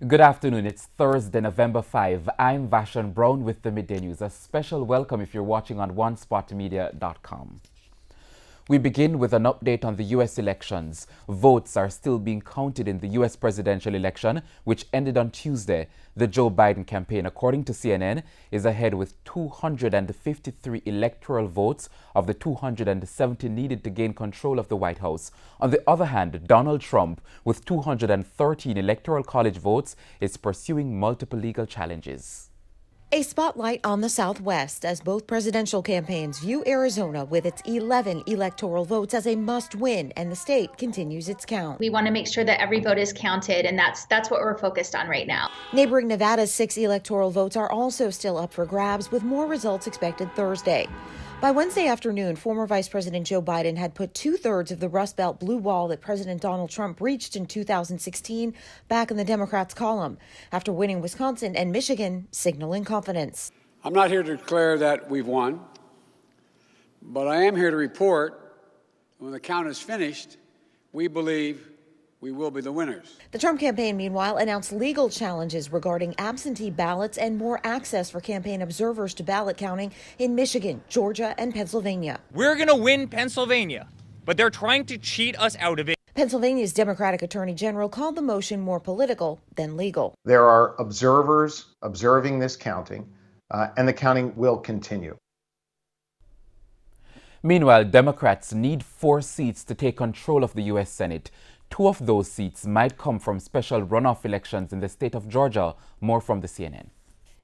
Good afternoon. It's Thursday, November 5. I'm Vashon Brown with the Midday News. A special welcome if you're watching on onespotmedia.com. We begin with an update on the U.S. elections. Votes are still being counted in the U.S. presidential election, which ended on Tuesday. The Joe Biden campaign, according to CNN, is ahead with 253 electoral votes of the 270 needed to gain control of the White House. On the other hand, Donald Trump, with 213 electoral college votes, is pursuing multiple legal challenges. A spotlight on the Southwest as both presidential campaigns view Arizona with its 11 electoral votes as a must-win, and the state continues its count. We want to make sure that every vote is counted, and that's what we're focused on right now. Neighboring Nevada's 6 electoral votes are also still up for grabs, with more results expected Thursday. By Wednesday afternoon, former Vice President Joe Biden had put 2/3 of the Rust Belt blue wall that President Donald Trump breached in 2016 back in the Democrats' column, after winning Wisconsin and Michigan, signaling confidence. I'm not here to declare that we've won, but I am here to report when the count is finished, we believe we will be the winners. The Trump campaign, meanwhile, announced legal challenges regarding absentee ballots and more access for campaign observers to ballot counting in Michigan, Georgia, and Pennsylvania. We're going to win Pennsylvania, but they're trying to cheat us out of it. Pennsylvania's Democratic Attorney General called the motion more political than legal. There are observers observing this counting, and the counting will continue. Meanwhile, Democrats need 4 seats to take control of the U.S. Senate. 2 of those seats might come from special runoff elections in the state of Georgia. More from the CNN.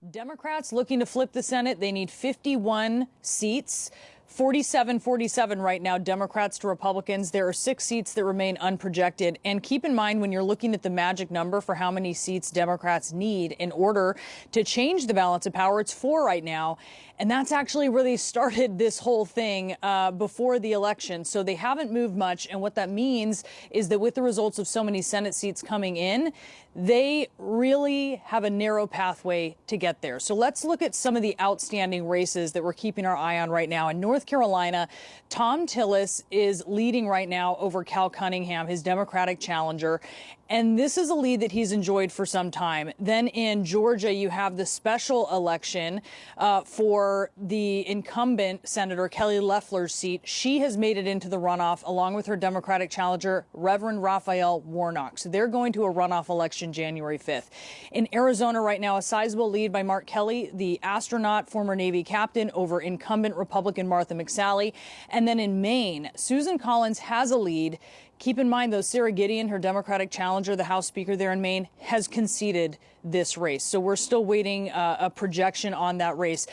Democrats looking to flip the Senate. They need 51 seats. 47-47 right now, Democrats to Republicans. There are 6 seats that remain unprojected. And keep in mind, when you're looking at the magic number for how many seats Democrats need in order to change the balance of power, it's 4 right now. And that's actually where they started this whole thing before the election. So they haven't moved much. And what that means is that with the results of so many Senate seats coming in, they really have a narrow pathway to get there. So let's look at some of the outstanding races that we're keeping our eye on right now. In North Carolina, Tom Tillis is leading right now over Cal Cunningham, his Democratic challenger. And this is a lead that he's enjoyed for some time. Then in Georgia, you have the special election for the incumbent Senator Kelly Loeffler's seat. She has made it into the runoff along with her Democratic challenger, Reverend Raphael Warnock. So they're going to a runoff election January 5th. In Arizona right now, a sizable lead by Mark Kelly, the astronaut, former Navy captain, over incumbent Republican Martha McSally. And then in Maine, Susan Collins has a lead. Keep in mind, though, Sarah Gideon, her Democratic challenger, the House Speaker there in Maine, has conceded this race. So we're still waiting a projection on that race.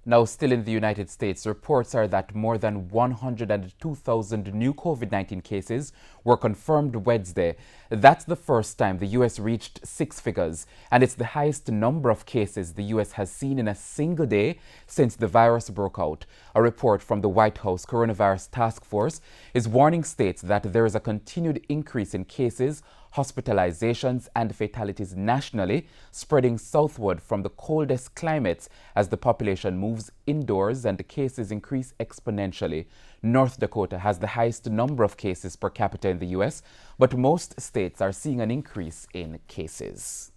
Now, still in the United States, reports are that more than 102,000 new COVID-19 cases were confirmed Wednesday. That's the first time the U.S. reached 6 figures, and it's the highest number of cases the U.S. has seen in a single day since the virus broke out. A report from the White House Coronavirus Task Force is warning states that there is a continued increase in cases, hospitalizations, and fatalities nationally, spreading southward from the coldest climates as the population moves indoors and the cases increase exponentially. North Dakota has the highest number of cases per capita in the U.S., but most states are seeing an increase in cases.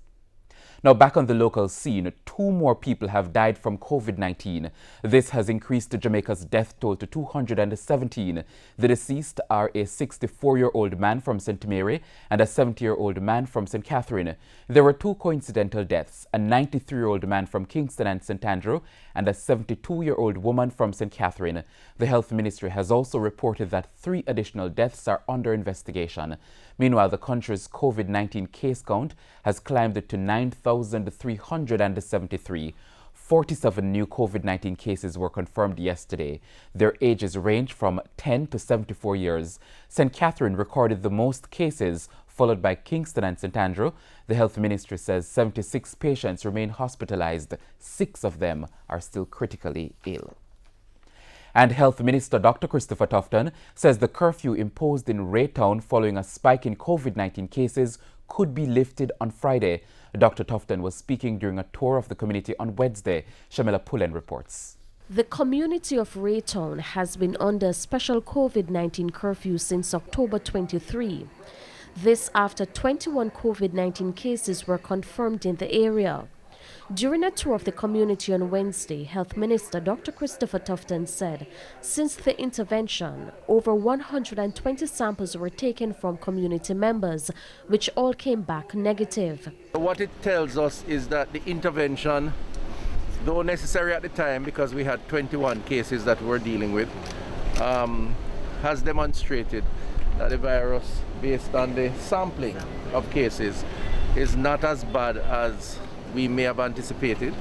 Now, back on the local scene, 2 more people have died from COVID-19. This has increased Jamaica's death toll to 217. The deceased are a 64-year-old man from St. Mary and a 70-year-old man from St. Catherine. There were 2 coincidental deaths, a 93-year-old man from Kingston and St. Andrew and a 72-year-old woman from St. Catherine. The Health Ministry has also reported that 3 additional deaths are under investigation. Meanwhile, the country's COVID-19 case count has climbed to 9,373. 47 new COVID-19 cases were confirmed yesterday. Their ages range from 10 to 74 years. St. Catherine recorded the most cases, followed by Kingston and St. Andrew. The Health Ministry says 76 patients remain hospitalized. 6 of them are still critically ill. And Health Minister Dr. Christopher Tufton says the curfew imposed in Raytown following a spike in COVID-19 cases could be lifted on Friday. Dr. Tufton was speaking during a tour of the community on Wednesday. Shamila Pullen reports. The community of Raytown has been under a special COVID-19 curfew since October 23. This after 21 COVID-19 cases were confirmed in the area. During a tour of the community on Wednesday, Health Minister Dr. Christopher Tufton said since the intervention, over 120 samples were taken from community members, which all came back negative. What it tells us is that the intervention, though necessary at the time because we had 21 cases that we're dealing with, has demonstrated that the virus, based on the sampling of cases, is not as bad as we may have anticipated.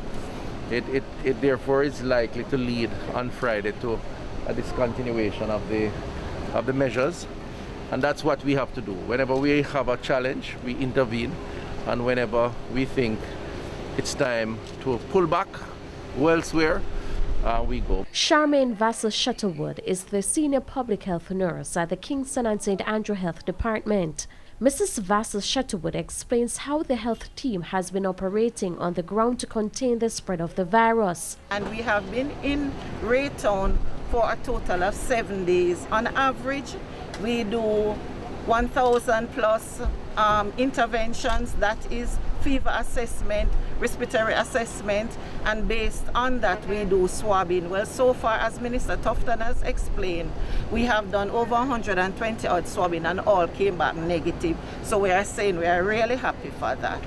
It therefore is likely to lead on Friday to a discontinuation of the measures, and that's what we have to do. Whenever we have a challenge, we intervene, and whenever we think it's time to pull back, go elsewhere, we go. Charmaine Vassell-Shuttlewood is the senior public health nurse at the Kingston and St. Andrew Health Department. Mrs. Vassell-Shuttlewood explains how the health team has been operating on the ground to contain the spread of the virus. And we have been in Raytown for a total of 7 days. On average, we do 1,000 plus interventions, that is fever assessment, respiratory assessment, and based on that we do swabbing. Well, so far, as Minister Tufton has explained, we have done over 120 odd swabbing and all came back negative. So we are saying we are really happy for that.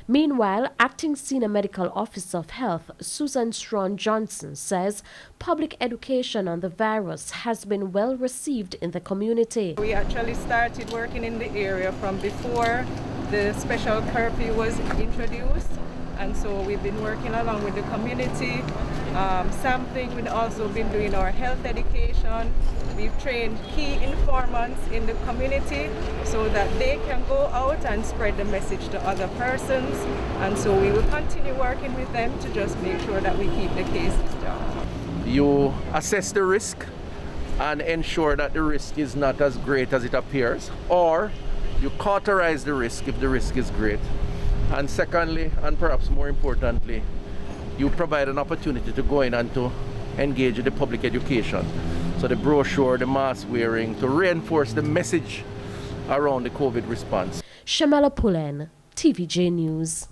Meanwhile, Acting Senior Medical Officer of Health Susan Strawn Johnson says public education on the virus has been well received in the community. We actually started working in the area from before the special curfew was introduced, and so we've been working along with the community, sampling. We've also been doing our health education. We've trained key informants in the community so that they can go out and spread the message to other persons, and so we will continue working with them to just make sure that we keep the cases down. You assess the risk and ensure that the risk is not as great as it appears, or you cauterize the risk if the risk is great. And secondly, and perhaps more importantly, you provide an opportunity to go in and to engage in the public education. So the brochure, the mask wearing, to reinforce the message around the COVID response. Shamela Pullen, TVJ News.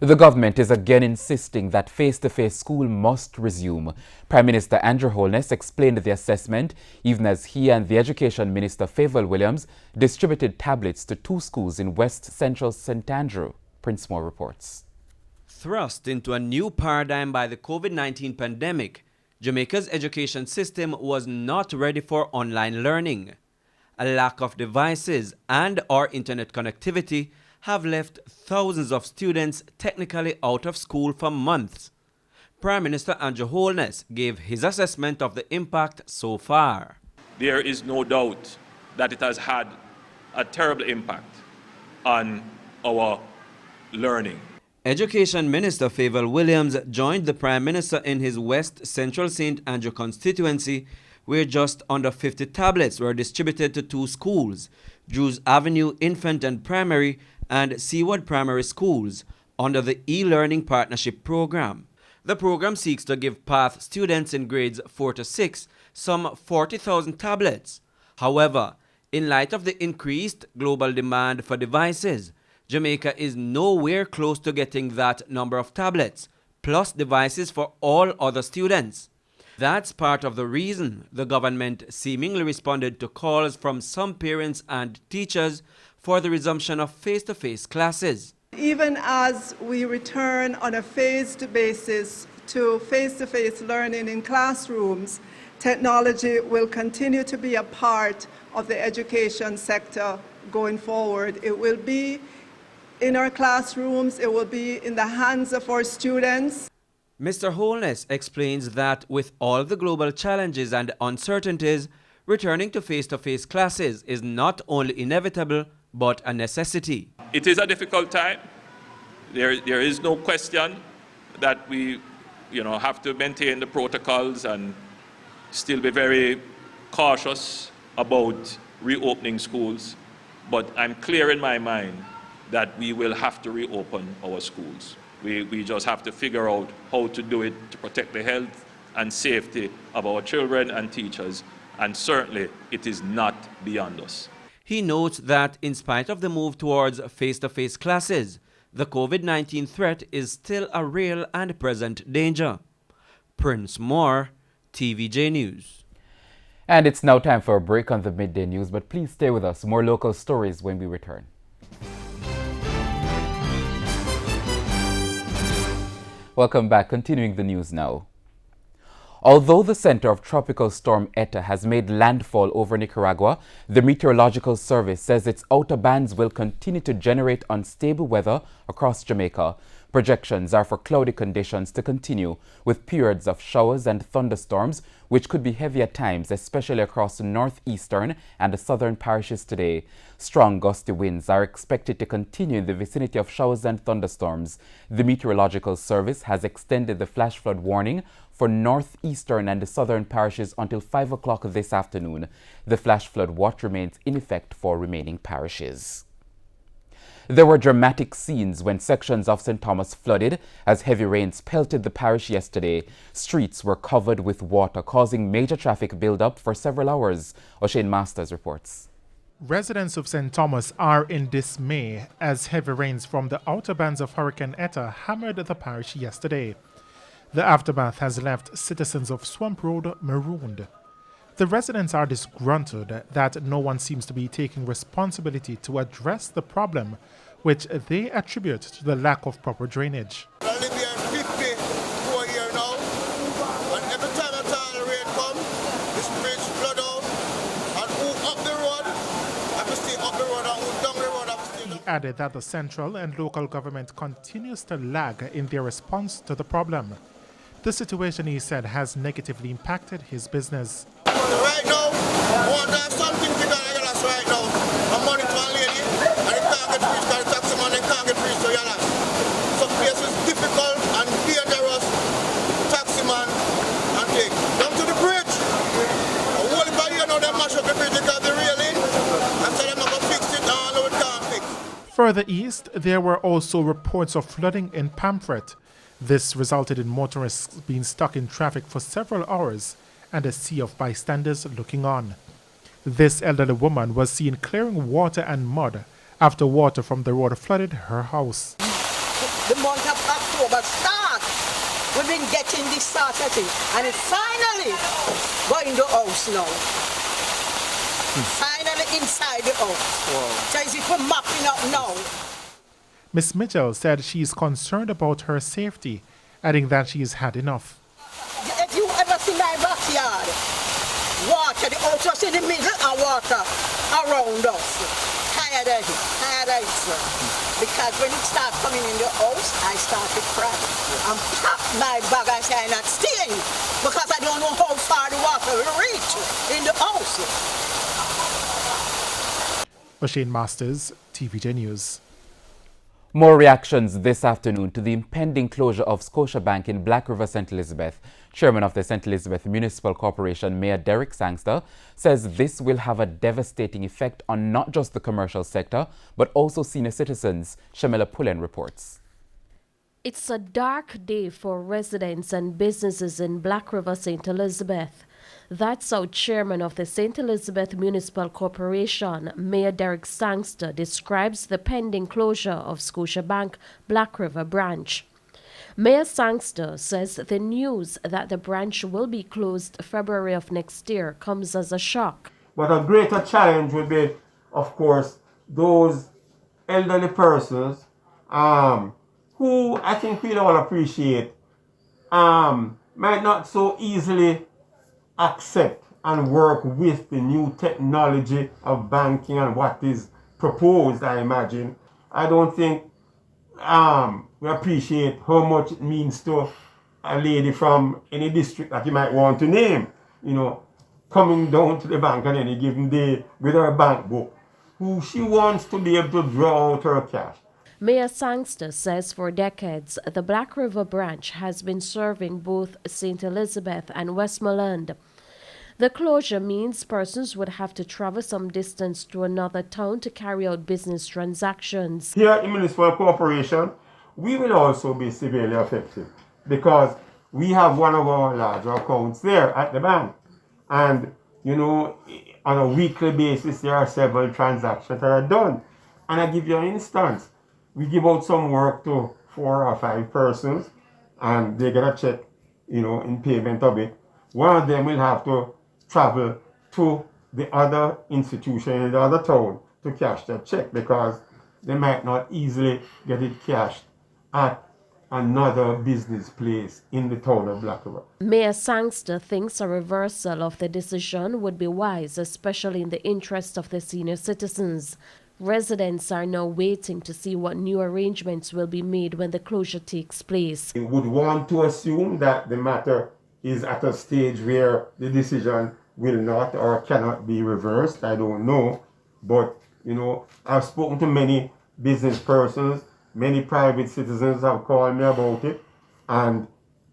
The government is again insisting that face-to-face school must resume. Prime Minister Andrew Holness explained the assessment, even as he and the Education Minister Favour Williams distributed tablets to 2 schools in West Central St. Andrew. Prince Moore reports. Thrust into a new paradigm by the COVID-19 pandemic, Jamaica's education system was not ready for online learning. A lack of devices and/or internet connectivity have left thousands of students technically out of school for months. Prime Minister Andrew Holness gave his assessment of the impact so far. There is no doubt that it has had a terrible impact on our learning. Education Minister Favour Williams joined the Prime Minister in his West Central St. Andrew constituency, where just under 50 tablets were distributed to 2 schools, Drews Avenue Infant and Primary and Seaward Primary Schools, under the e-learning partnership program. The program seeks to give PATH students in grades 4 to 6 some 40,000 tablets. However, in light of the increased global demand for devices, Jamaica is nowhere close to getting that number of tablets, plus devices for all other students. That's part of the reason the government seemingly responded to calls from some parents and teachers for the resumption of face-to-face classes. Even as we return on a phased basis to face-to-face learning in classrooms, technology will continue to be a part of the education sector going forward. It will be in our classrooms, it will be in the hands of our students. Mr. Holness explains that with all the global challenges and uncertainties, returning to face-to-face classes is not only inevitable, but a necessity. It is a difficult time. There is no question that we have to maintain the protocols and still be very cautious about reopening schools. But I'm clear in my mind that we will have to reopen our schools. We just have to figure out how to do it to protect the health and safety of our children and teachers, and certainly it is not beyond us. He notes that in spite of the move towards face-to-face classes, the COVID-19 threat is still a real and present danger. Prince Moore, TVJ News. And it's now time for a break on the midday news, but please stay with us. More local stories when we return. Welcome back. Continuing the news now. Although the center of Tropical Storm Eta has made landfall over Nicaragua, the Meteorological Service says its outer bands will continue to generate unstable weather across Jamaica. Projections are for cloudy conditions to continue, with periods of showers and thunderstorms, which could be heavy at times, especially across the northeastern and the southern parishes today. Strong gusty winds are expected to continue in the vicinity of showers and thunderstorms. The Meteorological Service has extended the flash flood warning for northeastern and the southern parishes until 5 o'clock this afternoon. The flash flood watch remains in effect for remaining parishes. There were dramatic scenes when sections of St. Thomas flooded as heavy rains pelted the parish yesterday. Streets were covered with water, causing major traffic build-up for several hours. O'Shane Masters reports. Residents of St. Thomas are in dismay as heavy rains from the outer bands of Hurricane Eta hammered the parish yesterday. The aftermath has left citizens of Swamp Road marooned. The residents are disgruntled that no one seems to be taking responsibility to address the problem, which they attribute to the lack of proper drainage. I live here 54 years now, and every time a time the rain comes, this bridge flood out, and who up the road, I can stay up the road, and who down the road, I can stay down. He added that the central and local government continues to lag in their response to the problem. The situation, he said, has negatively impacted his business. Right now, I want to have something to get us right now. I'm money to a lady, and it can't get free, because the taxi man can't get free, so you're lost. Some places difficult and dangerous, taxi man, and take. Down to the bridge. I hold it by here now, they mash up the bridge because the railing, and so they're going to fix it, and I know it can't fix. Further east, there were also reports of flooding in Pamphlet. This resulted in motorists being stuck in traffic for several hours and a sea of bystanders looking on. This elderly woman was seen clearing water and mud after water from the road flooded her house. The month of October starts. We've been getting this sort of thing, and it's finally going to house now. Finally inside the house. Wow. So as if we're mopping up now. Ms. Mitchell said she is concerned about her safety, adding that she has had enough. If you ever see my backyard, water, the house was in the middle and water around us. Tired of it, sir. Because when it started coming in the house, I started crying. And packed my bag and said, I'm not staying because I don't know how far the water will reach in the house. O'Shane Masters, TVJ News. More reactions this afternoon to the impending closure of Scotiabank in Black River, St. Elizabeth. Chairman of the St. Elizabeth Municipal Corporation, Mayor Derek Sangster, says this will have a devastating effect on not just the commercial sector, but also senior citizens. Shamila Pullen reports. It's a dark day for residents and businesses in Black River, St. Elizabeth. That's how Chairman of the St. Elizabeth Municipal Corporation, Mayor Derek Sangster, describes the pending closure of Scotiabank Black River branch. Mayor Sangster says the news that the branch will be closed February of next year comes as a shock. But a greater challenge will be, of course, those elderly persons who I think we all appreciate might not so easily accept and work with the new technology of banking and what is proposed, I imagine. I don't think we appreciate how much it means to a lady from any district that you might want to name, you know, coming down to the bank on any given day with her bank book, who she wants to be able to draw out her cash. Mayor Sangster says for decades, the Black River branch has been serving both St. Elizabeth and Westmoreland. The closure means persons would have to travel some distance to another town to carry out business transactions. Here at the Municipal Corporation, we will also be severely affected because we have one of our larger accounts there at the bank. And, you know, on a weekly basis, there are several transactions that are done. And I give you an instance. We give out some work to 4 or 5 persons, and they get a check, in payment of it. One of them will have to travel to the other institution in the other town to cash that check because they might not easily get it cashed at another business place in the town of Black River. Mayor Sangster thinks a reversal of the decision would be wise, especially in the interest of the senior citizens. Residents are now waiting to see what new arrangements will be made when the closure takes place. We would want to assume that the matter is at a stage where the decision will not or cannot be reversed. I don't know. But, I've spoken to many business persons. Many private citizens have called me about it, and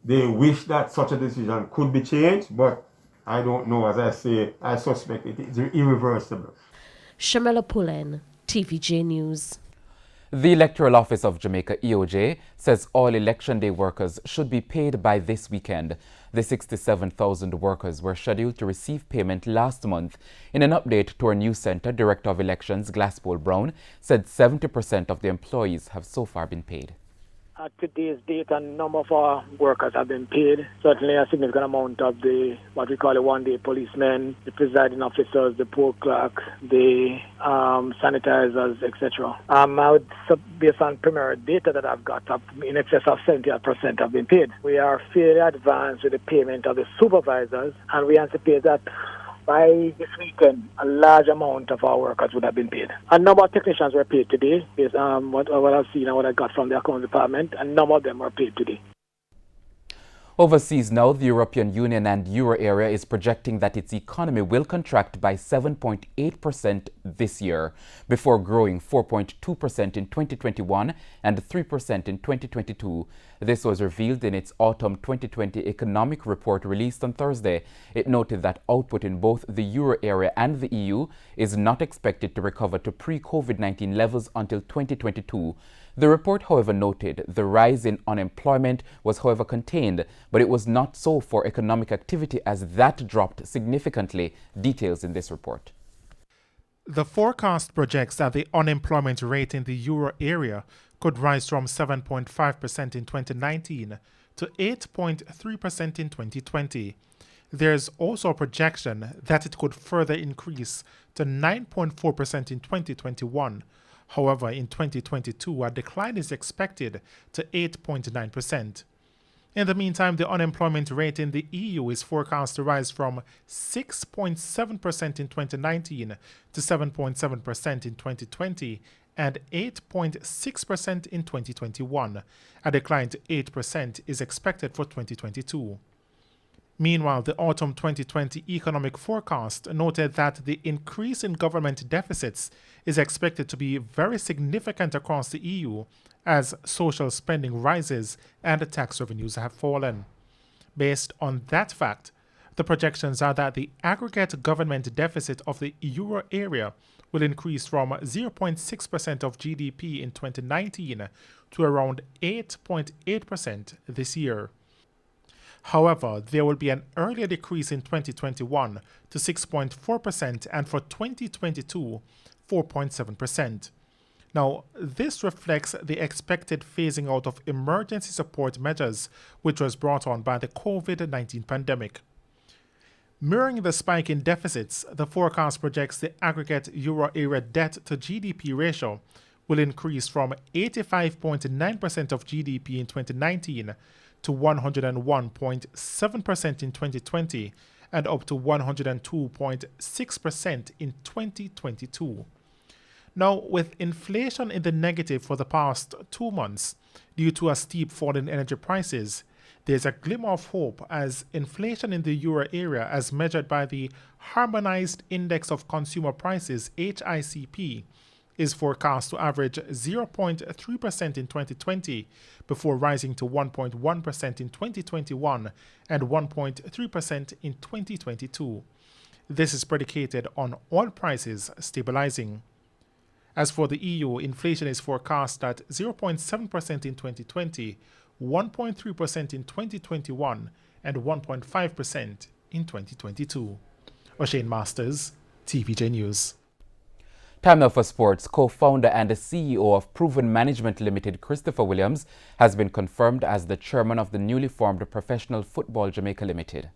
they wish that such a decision could be changed, but I don't know. As I say, I suspect it is irreversible. Shamela Pullen, TVJ News. The Electoral Office of Jamaica, EOJ, says all election day workers should be paid by this weekend. The 67,000 workers were scheduled to receive payment last month. In an update to our news center, Director of Elections Glasspool Brown said 70% of the employees have so far been paid. At today's date, a number of our workers have been paid. Certainly a significant amount of what we call the one-day policemen, the presiding officers, the poll clerks, the sanitizers, etc. Based on preliminary data that I've got, in excess of 70% have been paid. We are fairly advanced with the payment of the supervisors, and we anticipate that by this weekend, a large amount of our workers would have been paid. A number of technicians were paid today, based on what I've seen and what I got from the accounts department. A number of them were paid today. Overseas now, the European Union and Euro area is projecting that its economy will contract by 7.8% this year, before growing 4.2% in 2021 and 3% in 2022. This was revealed in its autumn 2020 economic report released on Thursday. It noted that output in both the Euro area and the EU is not expected to recover to pre-COVID-19 levels until 2022. The report, however, noted the rise in unemployment was, however, contained, but it was not so for economic activity as that dropped significantly. Details in this report. The forecast projects that the unemployment rate in the euro area could rise from 7.5% in 2019 to 8.3% in 2020. There's also a projection that it could further increase to 9.4% in 2021. However, in 2022, a decline is expected to 8.9%. In the meantime, the unemployment rate in the EU is forecast to rise from 6.7% in 2019 to 7.7% in 2020 and 8.6% in 2021. A decline to 8% is expected for 2022. Meanwhile, the autumn 2020 economic forecast noted that the increase in government deficits is expected to be very significant across the EU as social spending rises and tax revenues have fallen. Based on that fact, the projections are that the aggregate government deficit of the euro area will increase from 0.6% of GDP in 2019 to around 8.8% this year. However, there will be an earlier decrease in 2021 to 6.4% and for 2022, 4.7%. Now, this reflects the expected phasing out of emergency support measures, which was brought on by the COVID-19 pandemic. Mirroring the spike in deficits, the forecast projects the aggregate euro area debt to GDP ratio will increase from 85.9% of GDP in 2019 to 101.7% in 2020 and up to 102.6% in 2022. Now, with inflation in the negative for the past 2 months due to a steep fall in energy prices, there's a glimmer of hope as inflation in the euro area, as measured by the Harmonized Index of Consumer Prices, HICP, is forecast to average 0.3% in 2020 before rising to 1.1% in 2021 and 1.3% in 2022. This is predicated on oil prices stabilizing. As for the EU, inflation is forecast at 0.7% in 2020, 1.3% in 2021, and 1.5% in 2022. O'Shane Masters, TVJ News. Time now for sports. Co-founder and the CEO of Proven Management Limited, Christopher Williams, has been confirmed as the chairman of the newly formed Professional Football Jamaica Limited.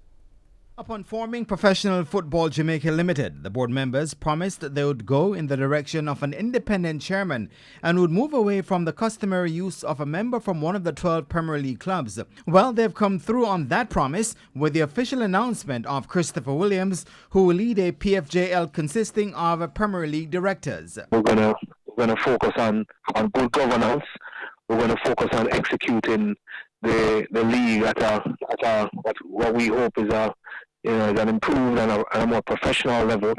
Upon forming Professional Football Jamaica Limited, the board members promised they would go in the direction of an independent chairman and would move away from the customary use of a member from one of the 12 Premier League clubs. Well, they've come through on that promise with the official announcement of Christopher Williams, who will lead a PFJL consisting of Premier League directors. We're gonna focus on good governance. We're going to focus on executing the league at what we hope is an improved and a more professional level,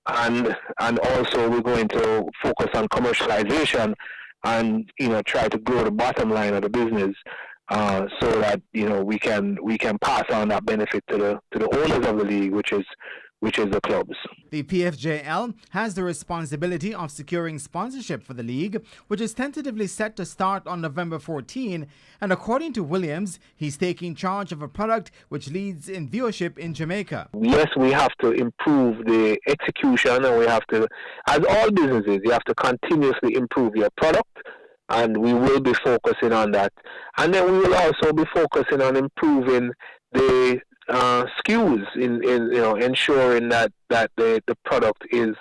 and also we're going to focus on commercialization and try to grow the bottom line of the business, so that we can pass on that benefit to the owners of the league, which is the clubs. The PFJL has the responsibility of securing sponsorship for the league, which is tentatively set to start on November 14, and according to Williams, he's taking charge of a product which leads in viewership in Jamaica. Yes, we have to improve the execution, and we have to, as all businesses, you have to continuously improve your product, and we will be focusing on that. And then we will also be focusing on improving the SKUs in ensuring that the product is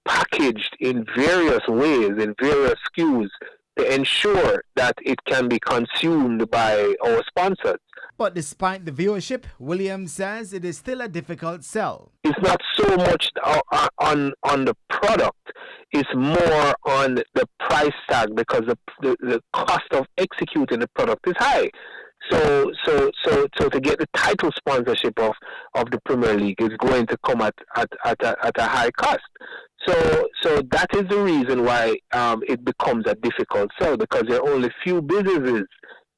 packaged in various ways, in various SKUs, to ensure that it can be consumed by our sponsors. But despite the viewership, Williams says it is still a difficult sell. It's not so much on the product, it's more on the price tag, because the cost of executing the product is high. So to get the title sponsorship of the Premier League is going to come at a high cost. So that is the reason why it becomes a difficult sell, because there are only few businesses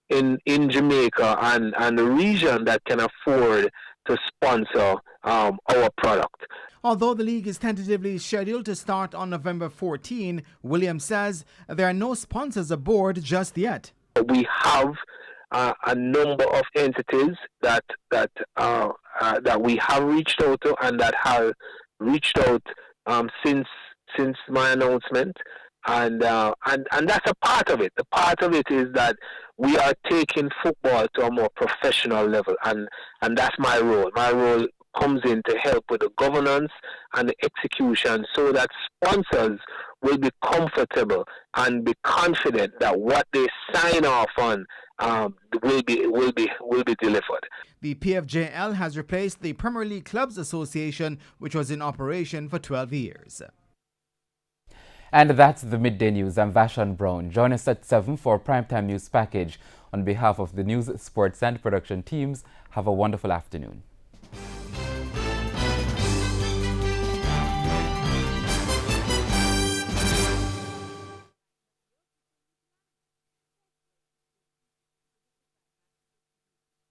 in Jamaica and the region that can afford to sponsor our product. Although the league is tentatively scheduled to start on November 14, Williams says there are no sponsors aboard just yet. We have a number of entities that we have reached out to, and that have reached out since my announcement, and that's a part of it. The part of it is that we are taking football to a more professional level, and that's my role. My role comes in to help with the governance and the execution, so that sponsors will be comfortable and be confident that what they sign off on will be delivered. The PFJL has replaced the Premier League Clubs Association, which was in operation for 12 years. And that's the Midday News. I'm Vashan Brown. Join us at 7 for Primetime News Package. On behalf of the news, sports and production teams, have a wonderful afternoon.